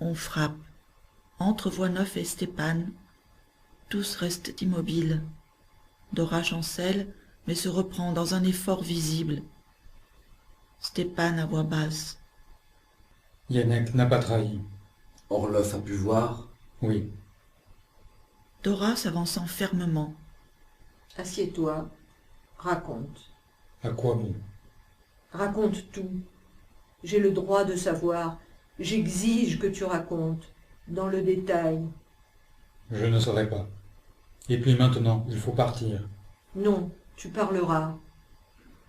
On frappe. Entre Voineuf et Stépan. Tous restent immobiles. Dora chancelle, mais se reprend dans un effort visible. Stépan à voix basse. Yannick n'a pas trahi. Orloff a pu voir. Oui. Dora s'avançant fermement. Assieds-toi, raconte. À quoi bon? Raconte tout. J'ai le droit de savoir. J'exige que tu racontes, dans le détail. Je ne saurais pas. Et puis maintenant, il faut partir. Non, tu parleras.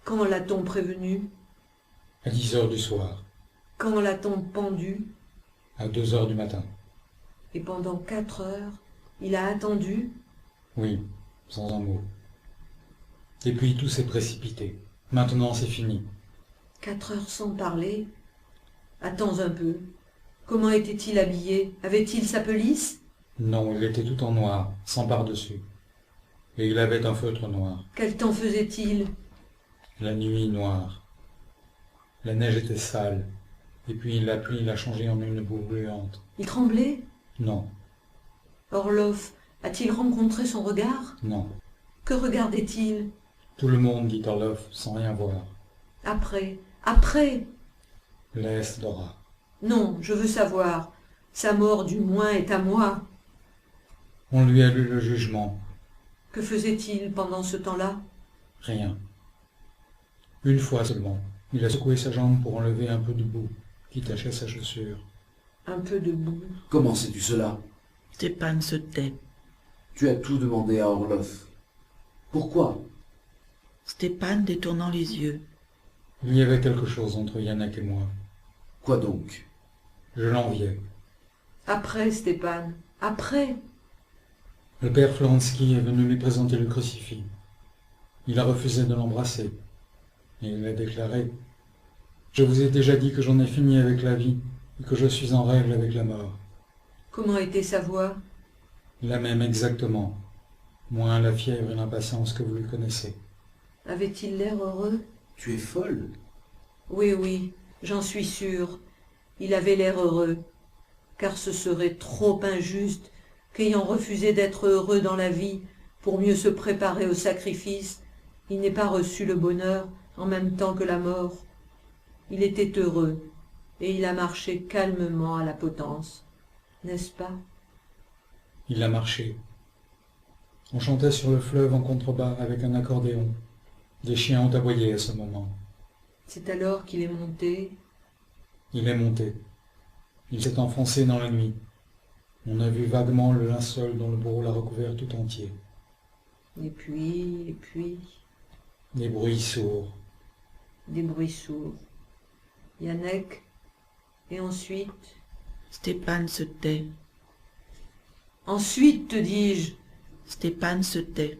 Quand l'a-t-on prévenu? À 10 heures du soir. Quand l'a-t-on pendu? À 2 heures du matin. Et pendant 4 heures, il a attendu? Oui, sans un mot. Et puis tout s'est précipité. Maintenant c'est fini. 4 heures sans parler? Attends un peu. Comment était-il habillé? Avait-il sa pelisse? Non, il était tout en noir, sans par-dessus. Et il avait un feutre noir. Quel temps faisait-il? La nuit noire. La neige était sale. Et puis la pluie l'a changé en une boue gluante. Il tremblait? Non, Orloff a-t-il rencontré son regard? non. Que regardait-il? Tout le monde dit Orloff sans rien voir. Après, après! Laisse Dora. Non, je veux savoir. Sa mort du moins est à moi. On lui a lu le jugement. Que faisait-il pendant ce temps-là? Rien. Une fois seulement, il a secoué sa jambe pour enlever un peu de boue qui tachait sa chaussure. Un peu de boue. Comment sais-tu cela? Stépan se tait. Tu as tout demandé à Orloff. Pourquoi? Stépan détournant les yeux. Il y avait quelque chose entre Yannick et moi. Quoi donc? Je l'enviais. Après, Stépan, après! Le père Florensky est venu lui présenter le crucifix. Il a refusé de l'embrasser. Et il a déclaré « Je vous ai déjà dit que j'en ai fini avec la vie et que je suis en règle avec la mort. » Comment était sa voix? La même exactement, moins la fièvre et l'impatience que vous le connaissez. Avait-il l'air heureux? Tu es folle? Oui, oui, j'en suis sûre. Il avait l'air heureux, car ce serait trop injuste qu'ayant refusé d'être heureux dans la vie pour mieux se préparer au sacrifice, il n'ait pas reçu le bonheur en même temps que la mort. Il était heureux, et il a marché calmement à la potence, n'est-ce pas? Il a marché. On chantait sur le fleuve en contrebas avec un accordéon. Des chiens ont aboyé à ce moment. C'est alors qu'il est monté. Il est monté. Il s'est enfoncé dans la nuit. On a vu vaguement le linceul dont le bourreau l'a recouvert tout entier. Et puis, Des bruits sourds. des bruits sourds. Yannick, et ensuite? Stépan se tait. Ensuite, te dis-je. Stépan se tait.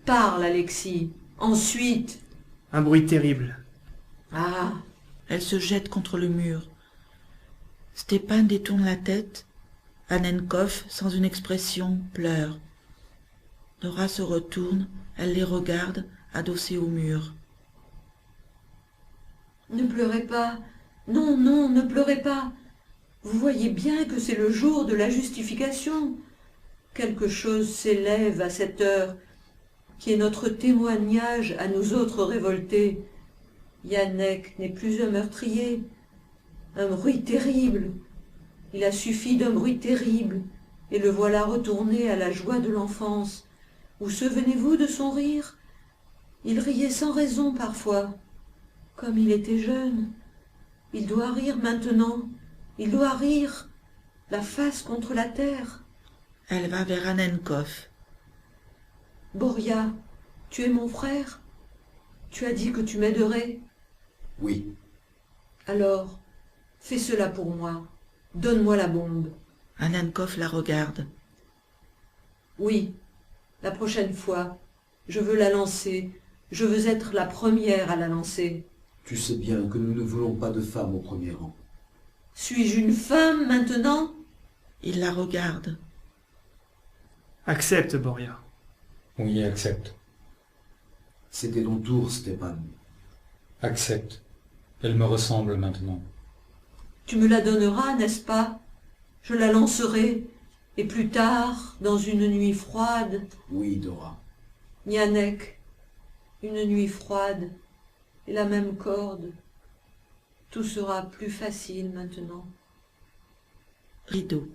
Parle, Alexis. Ensuite. Un bruit terrible. Ah, Elle se jette contre le mur. Stépan détourne la tête. Annenkov, sans une expression, pleure. Dora se retourne, elle les regarde, adossée au mur. ne pleurez pas. Non, non, ne pleurez pas. Vous voyez bien que c'est le jour de la justification. Quelque chose s'élève à cette heure, qui est notre témoignage à nous autres révoltés. Yannick n'est plus un meurtrier. Un bruit terrible. Il a suffi d'un bruit terrible, et le voilà retourné à la joie de l'enfance. Vous souvenez-vous de son rire? Il riait sans raison parfois, comme il était jeune. Il doit rire maintenant, il doit rire, la face contre la terre. Elle va vers Annenkov. Boria, tu es mon frère? Tu as dit que tu m'aiderais? Oui. Alors, fais cela pour moi. Donne-moi la bombe. Annenkov la regarde. Oui, la prochaine fois, je veux la lancer. Je veux être la première à la lancer. Tu sais bien que nous ne voulons pas de femmes au premier rang. Suis-je une femme maintenant? Il la regarde. Accepte, Boria. Oui, accepte. C'était ton tour, Stépan. Accepte. Elle me ressemble maintenant. Tu me la donneras, n'est-ce pas? Je la lancerai, et plus tard, dans une nuit froide, Oui, Dora. Nyanek, une nuit froide, et la même corde. Tout sera plus facile maintenant. Rideau.